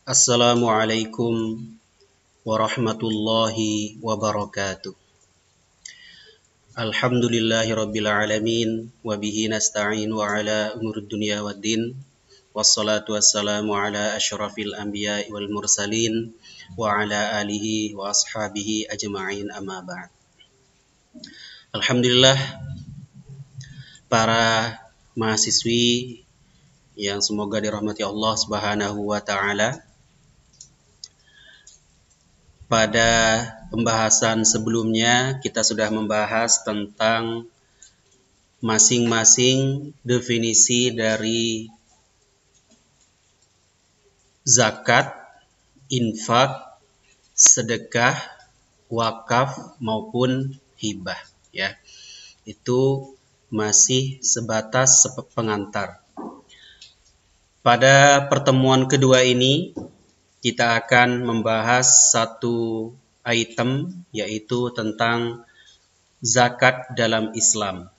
Assalamualaikum warahmatullahi wabarakatuh. Alhamdulillahirabbil alamin wa bihi nasta'in wa ala umurud dunya waddin. Wassalatu wassalamu ala asyrafil anbiya'i wal mursalin wa ala alihi wa ashabihi ajma'in amma ba'd. Alhamdulillah, para mahasiswi yang semoga dirahmati Allah Subhanahu wa taala. Pada pembahasan sebelumnya kita sudah membahas tentang masing-masing definisi dari zakat, infak, sedekah, wakaf maupun hibah, ya. Itu masih sebatas pengantar. Pada pertemuan kedua ini kita akan membahas satu item, yaitu tentang zakat dalam Islam.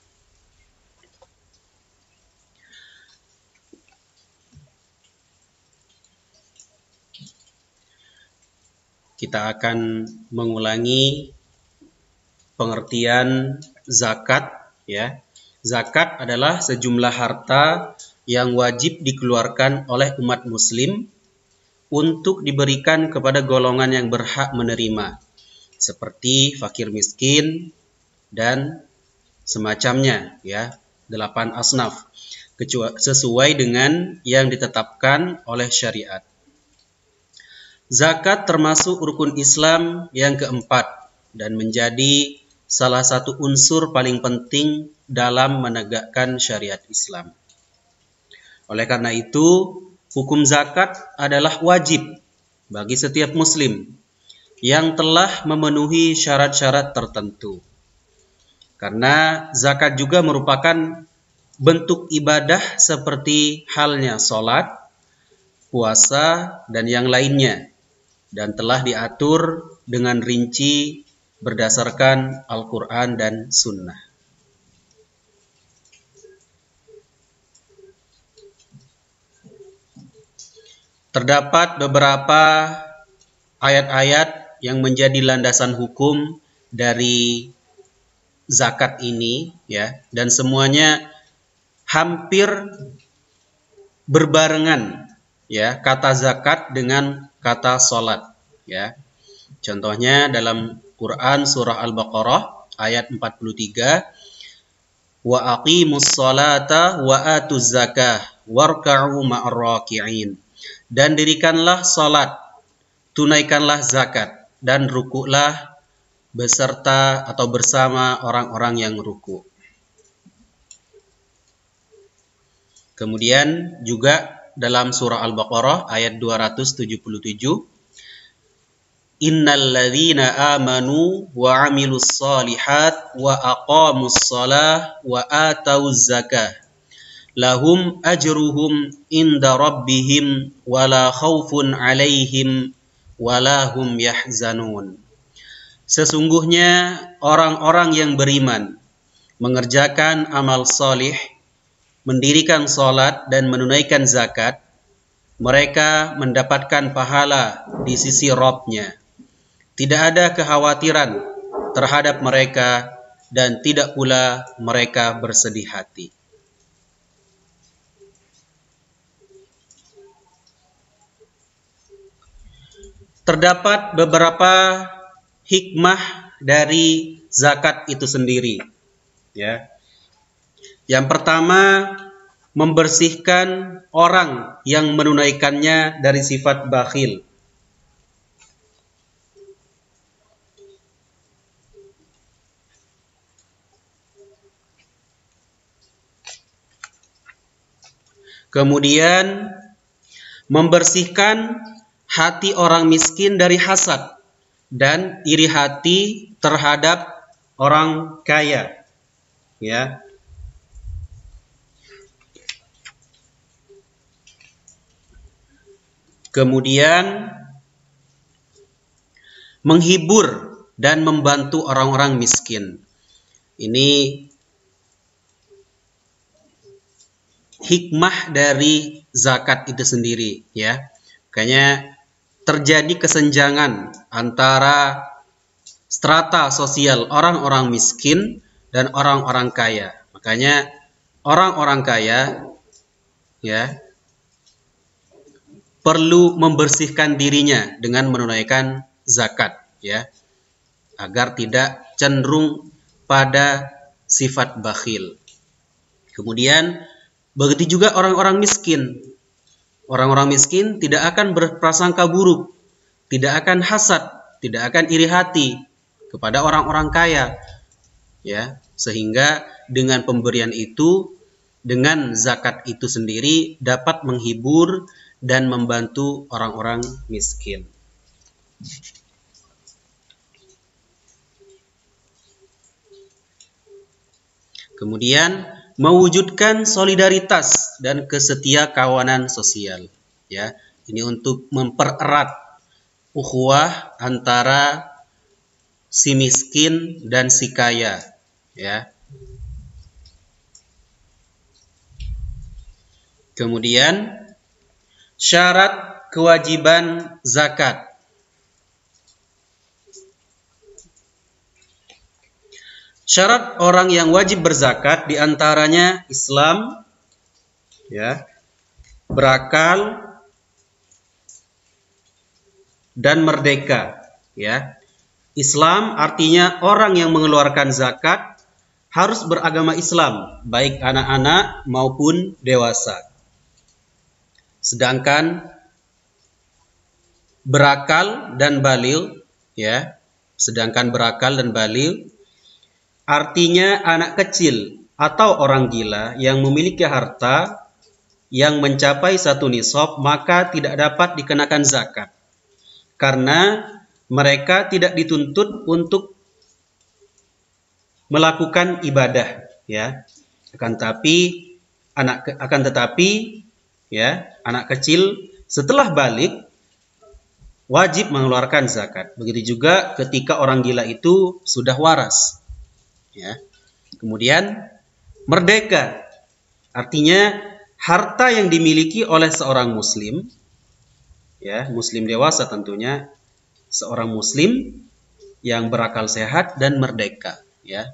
Kita akan mengulangi pengertian zakat, ya. Zakat adalah sejumlah harta yang wajib dikeluarkan oleh umat muslim untuk diberikan kepada golongan yang berhak menerima, seperti fakir miskin dan semacamnya, ya, 8 asnaf, sesuai dengan yang ditetapkan oleh syariat. Zakat termasuk rukun Islam yang keempat dan menjadi salah satu unsur paling penting dalam menegakkan syariat Islam. Oleh karena itu, hukum zakat adalah wajib bagi setiap muslim yang telah memenuhi syarat-syarat tertentu. Karena zakat juga merupakan bentuk ibadah seperti halnya sholat, puasa, dan yang lainnya, dan telah diatur dengan rinci berdasarkan Al-Quran dan Sunnah. Terdapat beberapa ayat-ayat yang menjadi landasan hukum dari zakat ini, ya, dan semuanya hampir berbarengan, ya, kata zakat dengan kata sholat, ya. Contohnya dalam Quran surah Al-Baqarah ayat 43, wa aqimus sholata wa atuz zakah warka'u ma'ar raki'in. Dan dirikanlah salat, tunaikanlah zakat, dan rukuklah beserta atau bersama orang-orang yang ruku. Kemudian juga dalam surah Al-Baqarah ayat 277, innal ladzina amanu wa 'amilus shalihat wa aqamus shalah wa atauz zakah lahum ajruhum inda rabbihim wala khaufun alaihim wala hum yahzanun. Sesungguhnya orang-orang yang beriman mengerjakan amal salih, mendirikan salat dan menunaikan zakat, mereka mendapatkan pahala di sisi Rabb-nya. Tidak ada kekhawatiran terhadap mereka dan tidak pula mereka bersedih hati. Terdapat beberapa hikmah dari zakat itu sendiri, ya. Yang pertama, membersihkan orang yang menunaikannya dari sifat bakhil. Kemudian membersihkan hati orang miskin dari hasad dan iri hati terhadap orang kaya, ya. Kemudian menghibur dan membantu orang-orang miskin. Ini hikmah dari zakat itu sendiri, ya. Makanya terjadi kesenjangan antara strata sosial orang-orang miskin dan orang-orang kaya. Makanya orang-orang kaya ya perlu membersihkan dirinya dengan menunaikan zakat ya, agar tidak cenderung pada sifat bakhil. Kemudian begitu juga orang-orang miskin. Orang-orang miskin tidak akan berprasangka buruk, tidak akan hasad, tidak akan iri hati kepada orang-orang kaya. Ya, sehingga dengan pemberian itu, dengan zakat itu sendiri dapat menghibur dan membantu orang-orang miskin. Kemudian mewujudkan solidaritas dan kesetiakawanan sosial. Ya, ini untuk mempererat ukhuwah antara si miskin dan si kaya. Ya. Kemudian syarat kewajiban zakat. Syarat orang yang wajib berzakat diantaranya Islam, ya, berakal dan merdeka. Ya, Islam artinya orang yang mengeluarkan zakat harus beragama Islam, baik anak-anak maupun dewasa. Sedangkan berakal dan baligh, ya, artinya anak kecil atau orang gila yang memiliki harta yang mencapai satu nisab, maka tidak dapat dikenakan zakat karena mereka tidak dituntut untuk melakukan ibadah, ya. Akan tetapi ya, anak kecil setelah balik wajib mengeluarkan zakat. Begitu juga ketika orang gila itu sudah waras. Ya. Kemudian merdeka artinya harta yang dimiliki oleh seorang muslim, ya, muslim dewasa tentunya, seorang muslim yang berakal sehat dan merdeka, ya.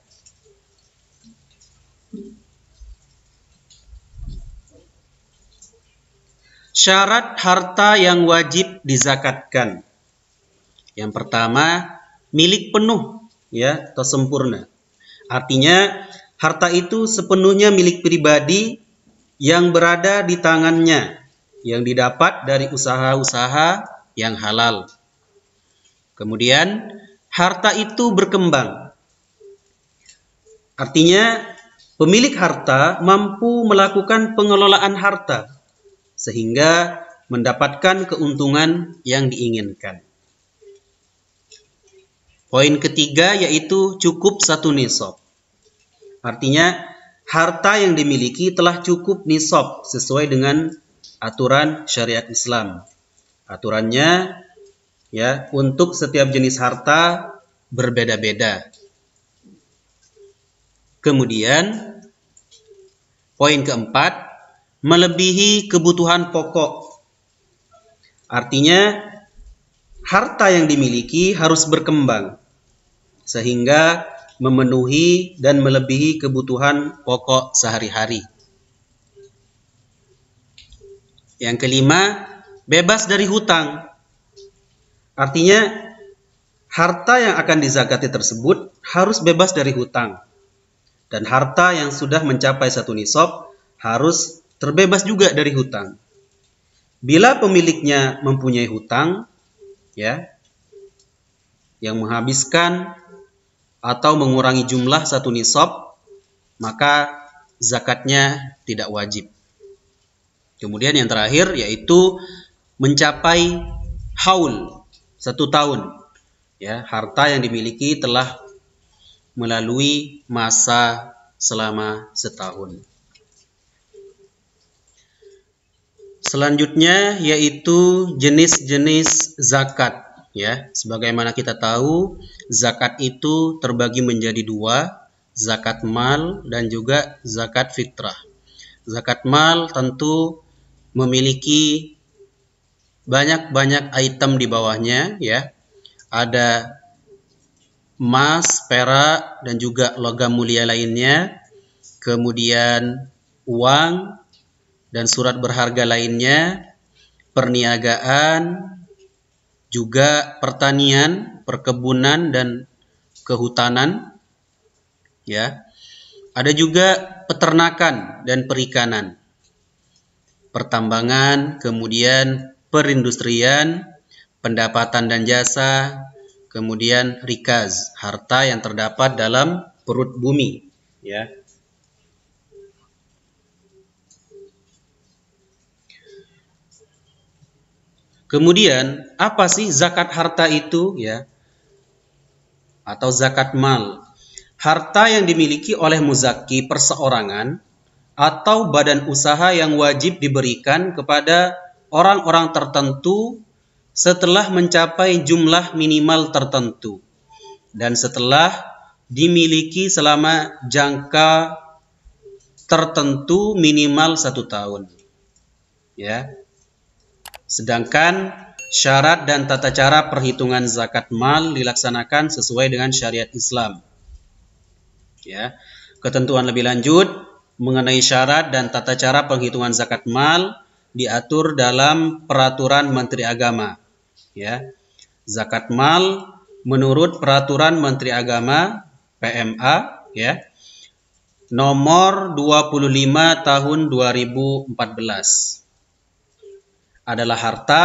Syarat harta yang wajib dizakatkan. Yang pertama, milik penuh, ya, atau sempurna. Artinya harta itu sepenuhnya milik pribadi yang berada di tangannya, yang didapat dari usaha-usaha yang halal. Kemudian harta itu berkembang. Artinya pemilik harta mampu melakukan pengelolaan harta sehingga mendapatkan keuntungan yang diinginkan. Poin ketiga yaitu cukup satu nisab. Artinya harta yang dimiliki telah cukup nisab sesuai dengan aturan syariat Islam. Aturannya, ya, untuk setiap jenis harta berbeda-beda. Kemudian poin keempat, melebihi kebutuhan pokok. Artinya harta yang dimiliki harus berkembang sehingga memenuhi dan melebihi kebutuhan pokok sehari-hari. Yang kelima, bebas dari hutang. Artinya harta yang akan dizakati tersebut harus bebas dari hutang. Dan harta yang sudah mencapai satu nisab harus terbebas juga dari hutang. Bila pemiliknya mempunyai hutang, ya, yang menghabiskan atau mengurangi jumlah satu nisab, maka zakatnya tidak wajib. Kemudian yang terakhir yaitu mencapai haul, 1 tahun. Ya, harta yang dimiliki telah melalui masa selama setahun. Selanjutnya yaitu jenis-jenis zakat. Ya, sebagaimana kita tahu, zakat itu terbagi menjadi 2, zakat mal dan juga zakat fitrah. Zakat mal tentu memiliki banyak-banyak item di bawahnya ya. Ada emas, perak, dan juga logam mulia lainnya. Kemudian uang dan surat berharga lainnya, perniagaan, juga pertanian, perkebunan, dan kehutanan. Ya. Ada juga peternakan dan perikanan, pertambangan, kemudian perindustrian, pendapatan dan jasa, kemudian rikaz, harta yang terdapat dalam perut bumi, ya. Kemudian, apa sih zakat harta itu, ya? Atau zakat mal? Harta yang dimiliki oleh muzaki perseorangan atau badan usaha yang wajib diberikan kepada orang-orang tertentu setelah mencapai jumlah minimal tertentu dan setelah dimiliki selama jangka tertentu minimal 1 tahun. Ya. Sedangkan syarat dan tata cara perhitungan zakat mal dilaksanakan sesuai dengan syariat Islam. Ya. Ketentuan lebih lanjut mengenai syarat dan tata cara penghitungan zakat mal diatur dalam peraturan Menteri Agama. Ya. Zakat mal menurut peraturan Menteri Agama PMA ya. Nomor 25 tahun 2014. Adalah harta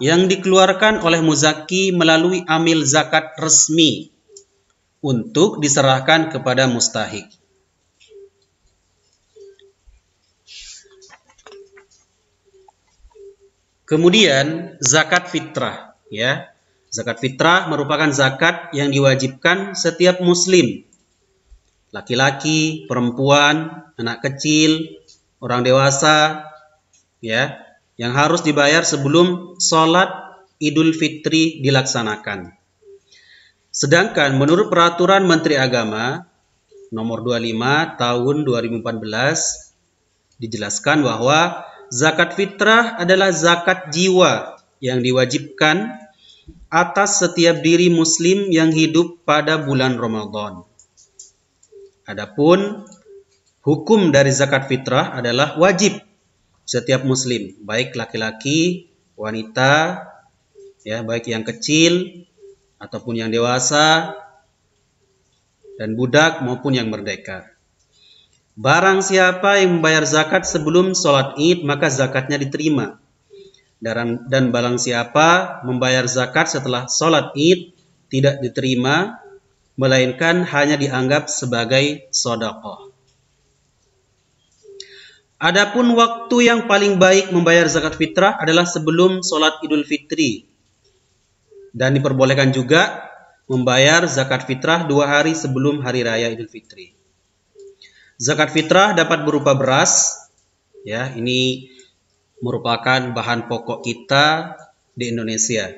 yang dikeluarkan oleh muzaki melalui amil zakat resmi untuk diserahkan kepada mustahik. Kemudian zakat fitrah, ya. Zakat fitrah merupakan zakat yang diwajibkan setiap muslim. Laki-laki, perempuan, anak kecil, orang dewasa, ya, yang harus dibayar sebelum sholat Idul Fitri dilaksanakan. Sedangkan menurut peraturan Menteri Agama nomor 25 tahun 2014 dijelaskan bahwa zakat fitrah adalah zakat jiwa yang diwajibkan atas setiap diri muslim yang hidup pada bulan Ramadan. Adapun hukum dari zakat fitrah adalah wajib setiap muslim, baik laki-laki, wanita, ya, baik yang kecil ataupun yang dewasa, dan budak maupun yang merdeka. Barang siapa yang membayar zakat sebelum sholat Id, maka zakatnya diterima. Dan barang siapa membayar zakat setelah sholat Id, tidak diterima, melainkan hanya dianggap sebagai sedekah. Adapun waktu yang paling baik membayar zakat fitrah adalah sebelum sholat Idul Fitri. Dan diperbolehkan juga membayar zakat fitrah 2 hari sebelum hari raya Idul Fitri. Zakat fitrah dapat berupa beras, ya, ini merupakan bahan pokok kita di Indonesia.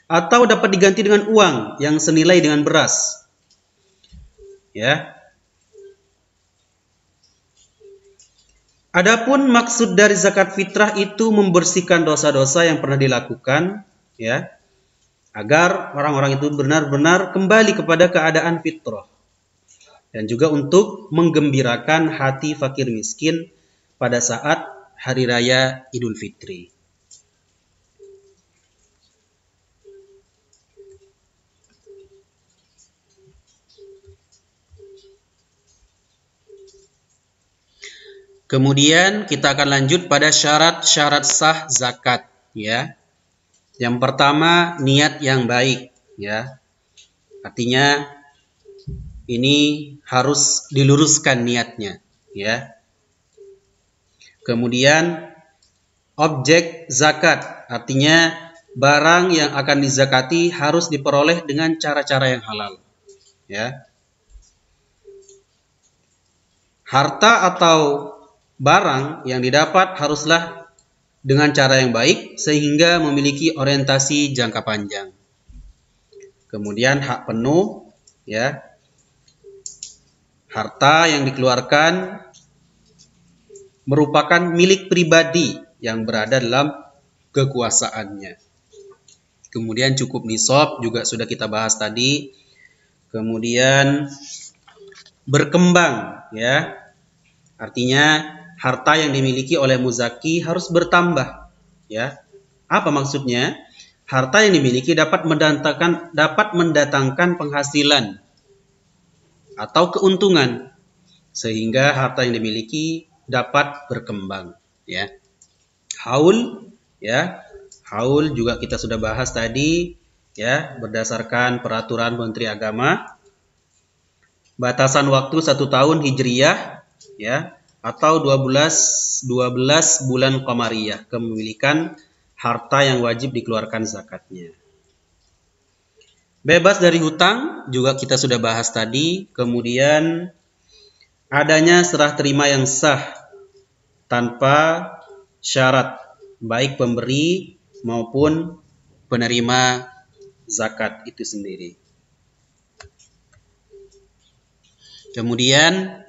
Atau dapat diganti dengan uang yang senilai dengan beras. Ya. Adapun maksud dari zakat fitrah itu membersihkan dosa-dosa yang pernah dilakukan, ya, agar orang-orang itu benar-benar kembali kepada keadaan fitrah, dan juga untuk menggembirakan hati fakir miskin pada saat hari raya Idul Fitri. Kemudian kita akan lanjut pada syarat-syarat sah zakat, ya. Yang pertama, niat yang baik, ya. Artinya ini harus diluruskan niatnya, ya. Kemudian objek zakat, artinya barang yang akan dizakati harus diperoleh dengan cara-cara yang halal, ya. Harta atau barang yang didapat haruslah dengan cara yang baik sehingga memiliki orientasi jangka panjang. Kemudian hak penuh, ya. Harta yang dikeluarkan merupakan milik pribadi yang berada dalam kekuasaannya. Kemudian cukup nisab juga sudah kita bahas tadi. Kemudian berkembang, ya. Artinya harta yang dimiliki oleh muzaki harus bertambah, ya. Apa maksudnya? Harta yang dimiliki dapat mendatangkan penghasilan atau keuntungan, sehingga harta yang dimiliki dapat berkembang, ya. Haul, ya. Haul juga kita sudah bahas tadi, ya, berdasarkan peraturan Menteri Agama. Batasan waktu 1 tahun Hijriyah, ya, atau 12 bulan Qamariyah, kepemilikan harta yang wajib dikeluarkan zakatnya. Bebas dari hutang juga kita sudah bahas tadi. Kemudian adanya serah terima yang sah tanpa syarat, baik pemberi maupun penerima zakat itu sendiri. Kemudian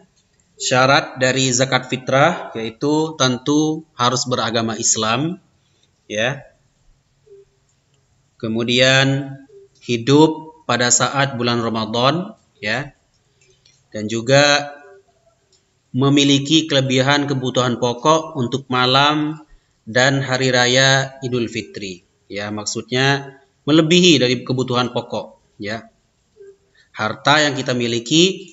syarat dari zakat fitrah yaitu tentu harus beragama Islam, ya. Kemudian hidup pada saat bulan Ramadan, ya. Dan juga memiliki kelebihan kebutuhan pokok untuk malam dan hari raya Idul Fitri, ya, maksudnya melebihi dari kebutuhan pokok, ya. Harta yang kita miliki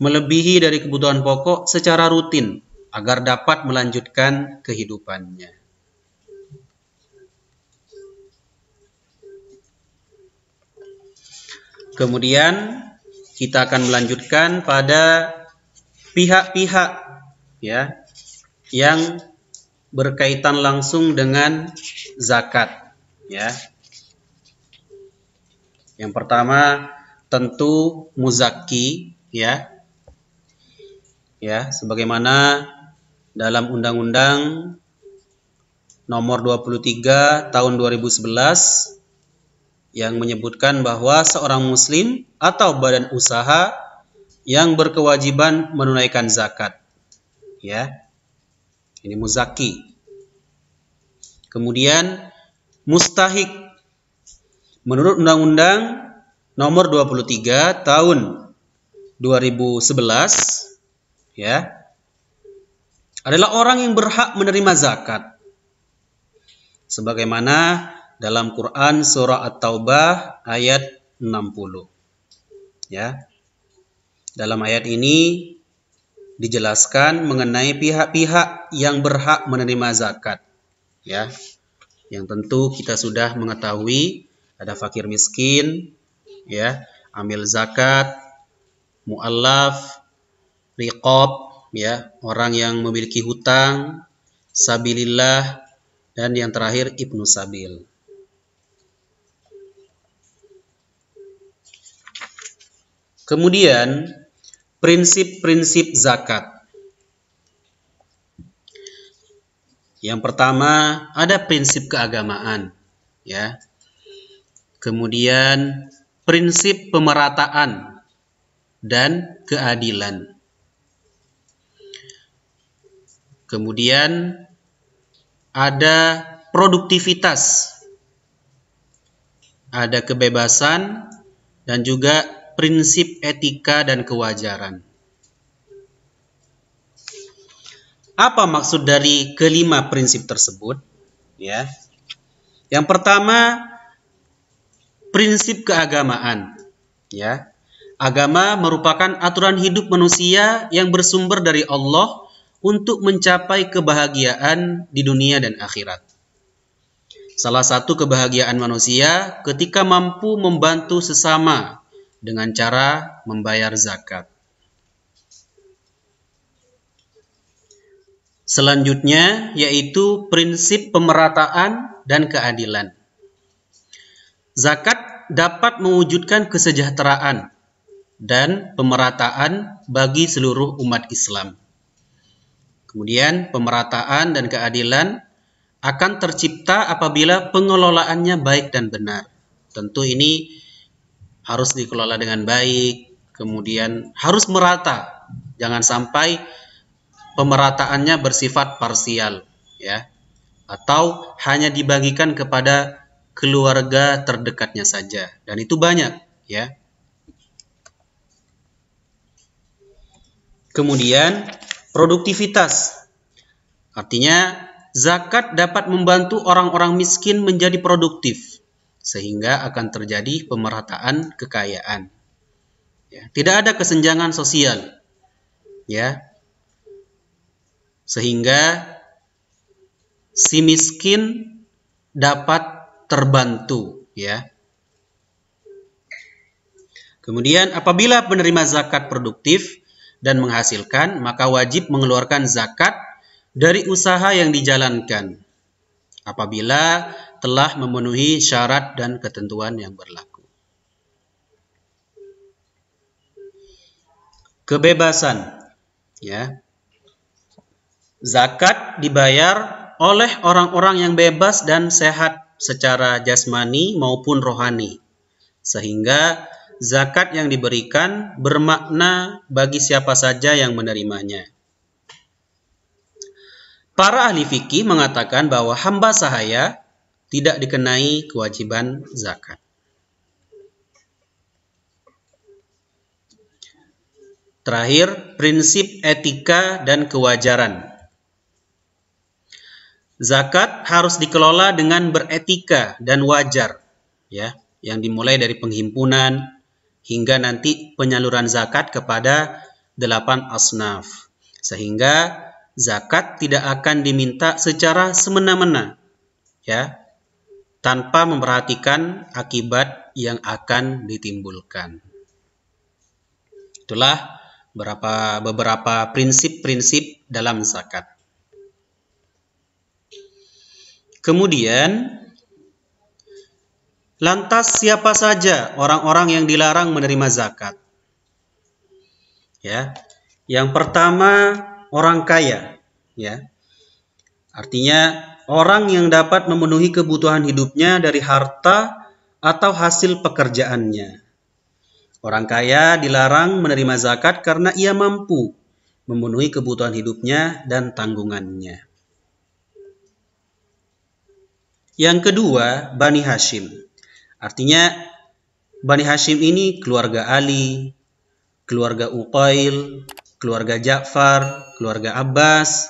melebihi dari kebutuhan pokok secara rutin agar dapat melanjutkan kehidupannya. Kemudian kita akan melanjutkan pada pihak-pihak, ya, yang berkaitan langsung dengan zakat, ya. Yang pertama tentu muzaki, ya. Ya, sebagaimana dalam Undang-Undang Nomor 23 Tahun 2011 yang menyebutkan bahwa seorang muslim atau badan usaha yang berkewajiban menunaikan zakat, ya. Ini muzaki. Kemudian mustahik menurut Undang-Undang Nomor 23 Tahun 2011, ya, adalah orang yang berhak menerima zakat. Sebagaimana dalam Quran surah At-Taubah ayat 60. Ya. Dalam ayat ini dijelaskan mengenai pihak-pihak yang berhak menerima zakat, ya. Yang tentu kita sudah mengetahui ada fakir miskin, ya, amil zakat, mu'allaf, riqab, ya, orang yang memiliki hutang, sabilillah, dan yang terakhir ibnu sabil. Kemudian prinsip-prinsip zakat. Yang pertama ada prinsip keagamaan, ya. Kemudian prinsip pemerataan dan keadilan. Kemudian ada produktivitas, ada kebebasan, dan juga prinsip etika dan kewajaran. Apa maksud dari kelima prinsip tersebut? Ya. Yang pertama, prinsip keagamaan. Ya. Agama merupakan aturan hidup manusia yang bersumber dari Allah untuk mencapai kebahagiaan di dunia dan akhirat. Salah satu kebahagiaan manusia ketika mampu membantu sesama dengan cara membayar zakat. Selanjutnya yaitu prinsip pemerataan dan keadilan. Zakat dapat mewujudkan kesejahteraan dan pemerataan bagi seluruh umat Islam. Kemudian pemerataan dan keadilan akan tercipta apabila pengelolaannya baik dan benar. Tentu ini harus dikelola dengan baik, kemudian harus merata. Jangan sampai pemerataannya bersifat parsial, ya, atau hanya dibagikan kepada keluarga terdekatnya saja, dan itu banyak, ya. Kemudian produktivitas, artinya zakat dapat membantu orang-orang miskin menjadi produktif, sehingga akan terjadi pemerataan kekayaan. Ya, tidak ada kesenjangan sosial, ya, sehingga si miskin dapat terbantu, ya. Kemudian apabila penerima zakat produktif dan menghasilkan, maka wajib mengeluarkan zakat dari usaha yang dijalankan apabila telah memenuhi syarat dan ketentuan yang berlaku. Kebebasan, ya. Zakat dibayar oleh orang-orang yang bebas dan sehat secara jasmani maupun rohani, sehingga zakat yang diberikan bermakna bagi siapa saja yang menerimanya. Para ahli fikih mengatakan bahwa hamba sahaya tidak dikenai kewajiban zakat. Terakhir, prinsip etika dan kewajaran. Zakat harus dikelola dengan beretika dan wajar, ya, yang dimulai dari penghimpunan hingga nanti penyaluran zakat kepada 8 asnaf, sehingga zakat tidak akan diminta secara semena-mena, ya, tanpa memperhatikan akibat yang akan ditimbulkan. Itulah beberapa prinsip-prinsip dalam zakat. Kemudian, lantas siapa saja orang-orang yang dilarang menerima zakat? Ya, yang pertama orang kaya, ya. Artinya orang yang dapat memenuhi kebutuhan hidupnya dari harta atau hasil pekerjaannya. Orang kaya dilarang menerima zakat karena ia mampu memenuhi kebutuhan hidupnya dan tanggungannya. Yang kedua, Bani Hashim. Artinya Bani Hashim ini keluarga Ali, keluarga Uqail, keluarga Ja'far, keluarga Abbas,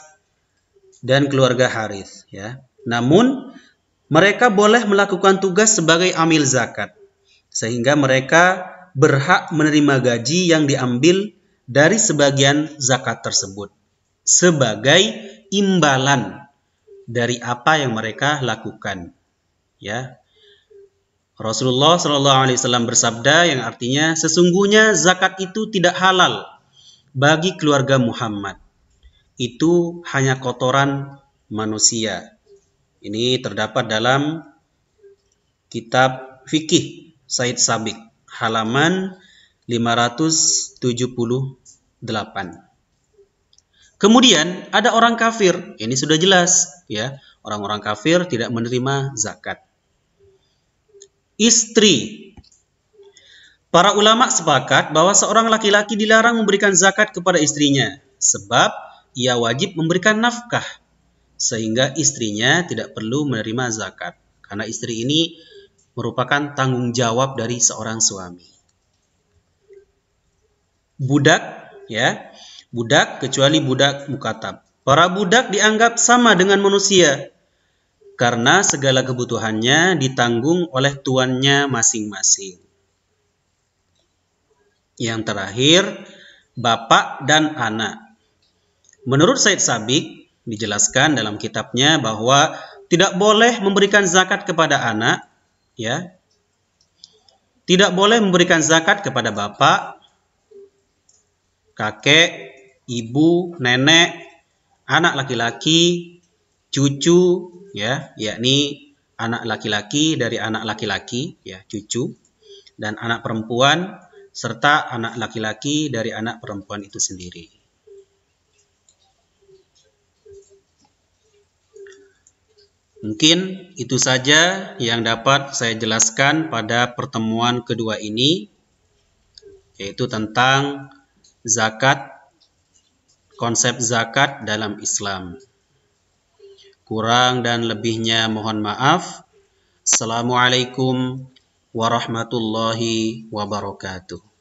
dan keluarga Harith, ya. Namun mereka boleh melakukan tugas sebagai amil zakat, sehingga mereka berhak menerima gaji yang diambil dari sebagian zakat tersebut sebagai imbalan dari apa yang mereka lakukan, ya. Rasulullah SAW bersabda yang artinya sesungguhnya zakat itu tidak halal bagi keluarga Muhammad. Itu hanya kotoran manusia. Ini terdapat dalam kitab fikih Said Sabiq, halaman 578. Kemudian ada orang kafir. Ini sudah jelas, ya. Orang-orang kafir tidak menerima zakat. Istri. Para ulama sepakat bahwa seorang laki-laki dilarang memberikan zakat kepada istrinya sebab ia wajib memberikan nafkah, sehingga istrinya tidak perlu menerima zakat karena istri ini merupakan tanggung jawab dari seorang suami. Budak, ya. Budak kecuali budak mukatab. Para budak dianggap sama dengan manusia karena segala kebutuhannya ditanggung oleh tuannya masing-masing. Yang terakhir, bapak dan anak. Menurut Said Sabiq, dijelaskan dalam kitabnya bahwa tidak boleh memberikan zakat kepada anak, ya. Tidak boleh memberikan zakat kepada bapak, kakek, ibu, nenek, anak laki-laki, cucu, ya, yakni anak laki-laki dari anak laki-laki, ya, cucu, dan anak perempuan serta anak laki-laki dari anak perempuan itu sendiri. Mungkin itu saja yang dapat saya jelaskan pada pertemuan kedua ini, yaitu tentang zakat, konsep zakat dalam Islam. Kurang dan lebihnya mohon maaf. Assalamualaikum warahmatullahi wabarakatuh.